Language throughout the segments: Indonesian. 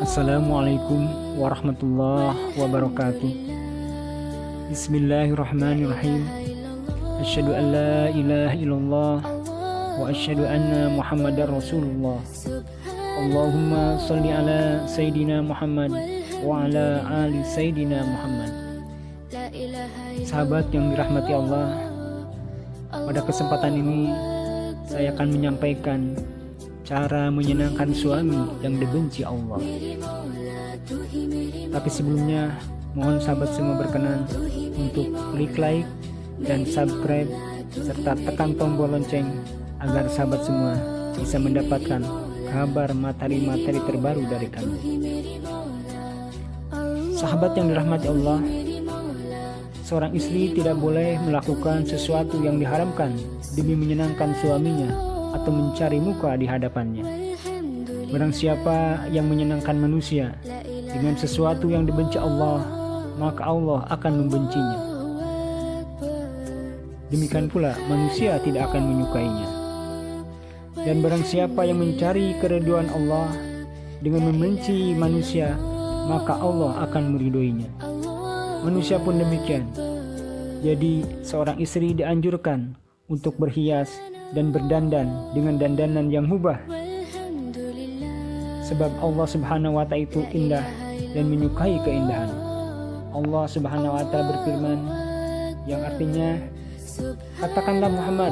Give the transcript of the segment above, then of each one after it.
Assalamualaikum warahmatullahi wabarakatuh. Bismillahirrahmanirrahim. Asyhadu an la ilaha illallah wa asyhadu anna Muhammadar Rasulullah. Allahumma shalli ala Sayyidina Muhammad wa ala ali Sayyidina Muhammad. Sahabat yang dirahmati Allah, pada kesempatan ini saya akan menyampaikan cara menyenangkan suami yang dibenci Allah. Tapi sebelumnya, mohon sahabat semua berkenan untuk klik like dan subscribe serta tekan tombol lonceng agar sahabat semua bisa mendapatkan kabar materi-materi terbaru dari kami. Sahabat yang dirahmati Allah, seorang istri tidak boleh melakukan sesuatu yang diharamkan demi menyenangkan suaminya atau mencari muka di hadapannya. Barang siapa yang menyenangkan manusia dengan sesuatu yang dibenci Allah, maka Allah akan membencinya. Demikian pula manusia tidak akan menyukainya. Dan barang siapa yang mencari keridhaan Allah dengan membenci manusia, maka Allah akan meridhoinya. Manusia pun demikian. Jadi seorang istri dianjurkan untuk berhias dan berdandan dengan dandanan yang mubah, sebab Allah Subhanahu wa Ta'ala itu indah dan menyukai keindahan. Allah Subhanahu wa Ta'ala berfirman, yang artinya, katakanlah Muhammad,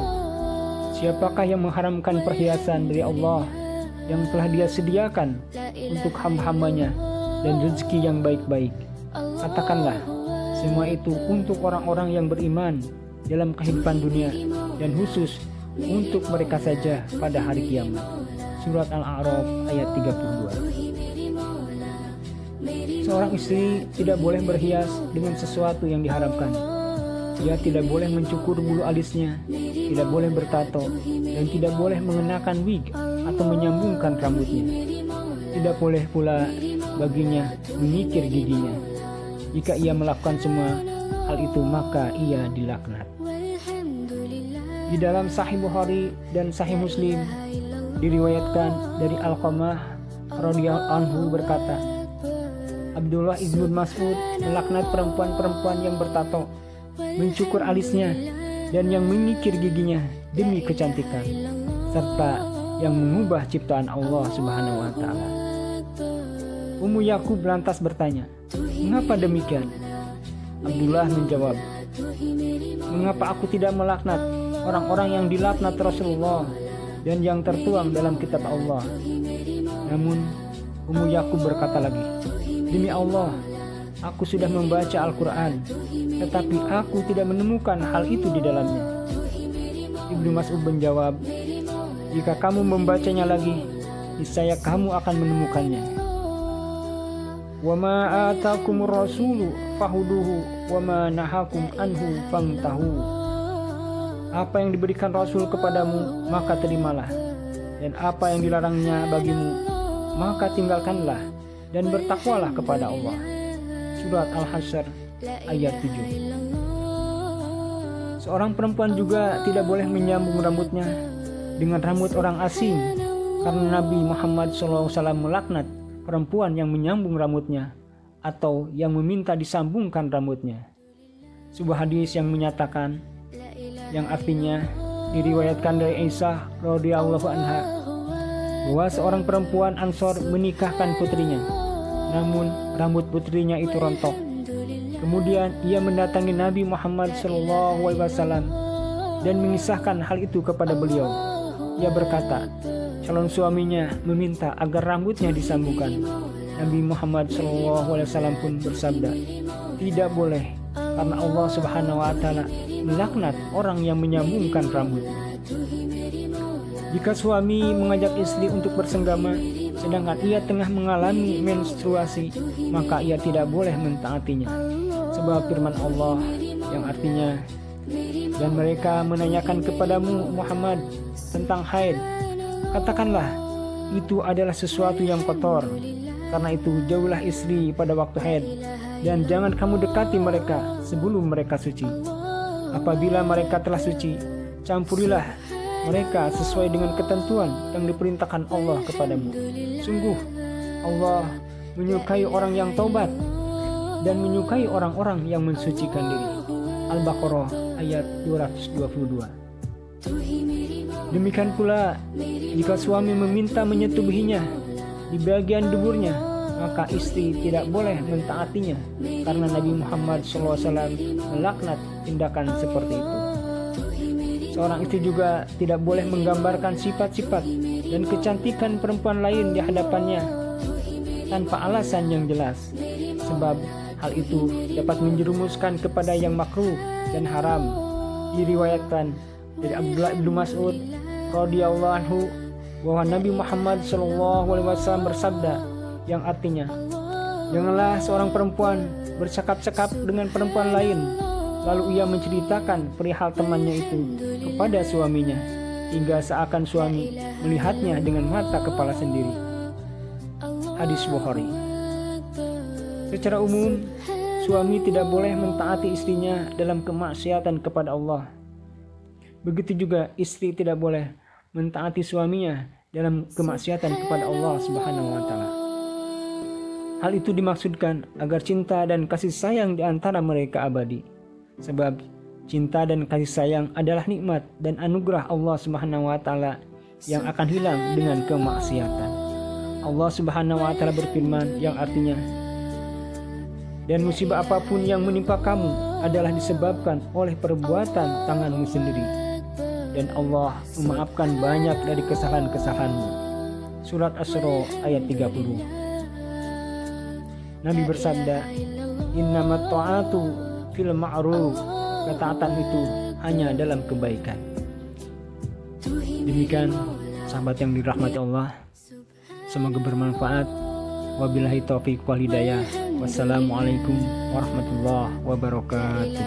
siapakah yang mengharamkan perhiasan dari Allah yang telah Dia sediakan untuk hamba-hambanya dan rezeki yang baik-baik? Katakanlah, semua itu untuk orang-orang yang beriman dalam kehidupan dunia dan khusus untuk mereka saja pada hari kiamat. Surat Al-A'raf ayat 32. Seorang istri tidak boleh berhias dengan sesuatu yang diharamkan. Ia tidak boleh mencukur bulu alisnya, tidak boleh bertato, dan tidak boleh mengenakan wig atau menyambungkan rambutnya. Tidak boleh pula baginya mengikir giginya. Jika ia melakukan semua hal itu, maka ia dilaknat. Di dalam Sahih Bukhari dan Sahih Muslim diriwayatkan dari Alqamah radhiyallahu anhu berkata, Abdullah ibnu Mas'ud melaknat perempuan-perempuan yang bertato, mencukur alisnya, dan yang mengikir giginya demi kecantikan, serta yang mengubah ciptaan Allah Subhanahu wa Ta'ala. Ummu Yakub lantas bertanya, mengapa demikian? Abdullah menjawab, mengapa aku tidak melaknat orang-orang yang dilaknat Rasulullah dan yang tertuang dalam kitab Allah? Namun Ummu Yakub berkata lagi, demi Allah, aku sudah membaca Al-Quran, tetapi aku tidak menemukan hal itu di dalamnya. Ibnu Mas'ud menjawab, jika kamu membacanya lagi, niscaya kamu akan menemukannya. Wa ma atakumur rasulu fahuduhu wa ma nahakum anhu fangtahu. Apa yang diberikan Rasul kepadamu, maka terimalah, dan apa yang dilarangnya bagimu, maka tinggalkanlah, dan bertakwalah kepada Allah. Surat Al-Hasyr ayat 7. Seorang perempuan juga tidak boleh menyambung rambutnya dengan rambut orang asing, karena Nabi Muhammad SAW melaknat perempuan yang menyambung rambutnya atau yang meminta disambungkan rambutnya. Sebuah hadis yang menyatakan, yang artinya diriwayatkan dari Aisyah radhiyallahu anha, bahwa seorang perempuan Ansor menikahkan putrinya, namun rambut putrinya itu rontok. Kemudian ia mendatangi Nabi Muhammad SAW dan mengisahkan hal itu kepada beliau. Ia berkata, calon suaminya meminta agar rambutnya disambungkan. Nabi Muhammad SAW pun bersabda, tidak boleh, karena Allah Subhanahu wa Ta'ala melaknat orang yang menyambungkan rambut. Jika suami mengajak istri untuk bersenggama sedangkan ia tengah mengalami menstruasi, maka ia tidak boleh mentaatinya, sebab firman Allah yang artinya, dan mereka menanyakan kepadamu Muhammad tentang haid, katakanlah itu adalah sesuatu yang kotor. Karena itu jauhlah istri pada waktu haid, dan jangan kamu dekati mereka sebelum mereka suci. Apabila mereka telah suci, campurilah mereka sesuai dengan ketentuan yang diperintahkan Allah kepadamu. Sungguh Allah menyukai orang yang taubat dan menyukai orang-orang yang mensucikan diri. Al-Baqarah ayat 222. Demikian pula jika suami meminta menyetubuhinya di bagian duburnya, maka istri tidak boleh mentaatinya, karena Nabi Muhammad SAW melaknat tindakan seperti itu. Seorang istri juga tidak boleh menggambarkan sifat-sifat dan kecantikan perempuan lain di hadapannya tanpa alasan yang jelas, sebab hal itu dapat menjerumuskan kepada yang makruh dan haram. Diriwayatkan dari Abdullah bin Mas'ud radhiyallahu anhu bahwa Nabi Muhammad SAW bersabda, yang artinya, janganlah seorang perempuan bercakap-cakap dengan perempuan lain, lalu ia menceritakan perihal temannya itu kepada suaminya, hingga seakan suami melihatnya dengan mata kepala sendiri. Hadis Bukhari. Secara umum, suami tidak boleh mentaati istrinya dalam kemaksiatan kepada Allah. Begitu juga istri tidak boleh mentaati suaminya dalam kemaksiatan kepada Allah Subhanahu wa taala. Hal itu dimaksudkan agar cinta dan kasih sayang di antara mereka abadi. Sebab cinta dan kasih sayang adalah nikmat dan anugerah Allah Subhanahu wa taala yang akan hilang dengan kemaksiatan. Allah Subhanahu wa taala berfirman yang artinya, dan musibah apapun yang menimpa kamu adalah disebabkan oleh perbuatan tanganmu sendiri, dan Allah memaafkan banyak dari kesalahan-kesalahanmu. Surat Asy-Syura ayat 30. Nabi bersabda, innamat ta'atu fil ma'ruf, ketaatan itu hanya dalam kebaikan. Demikian sahabat yang dirahmati Allah, semoga bermanfaat. Wabillahi taufiq wal hidayah. Wassalamualaikum warahmatullahi wabarakatuh.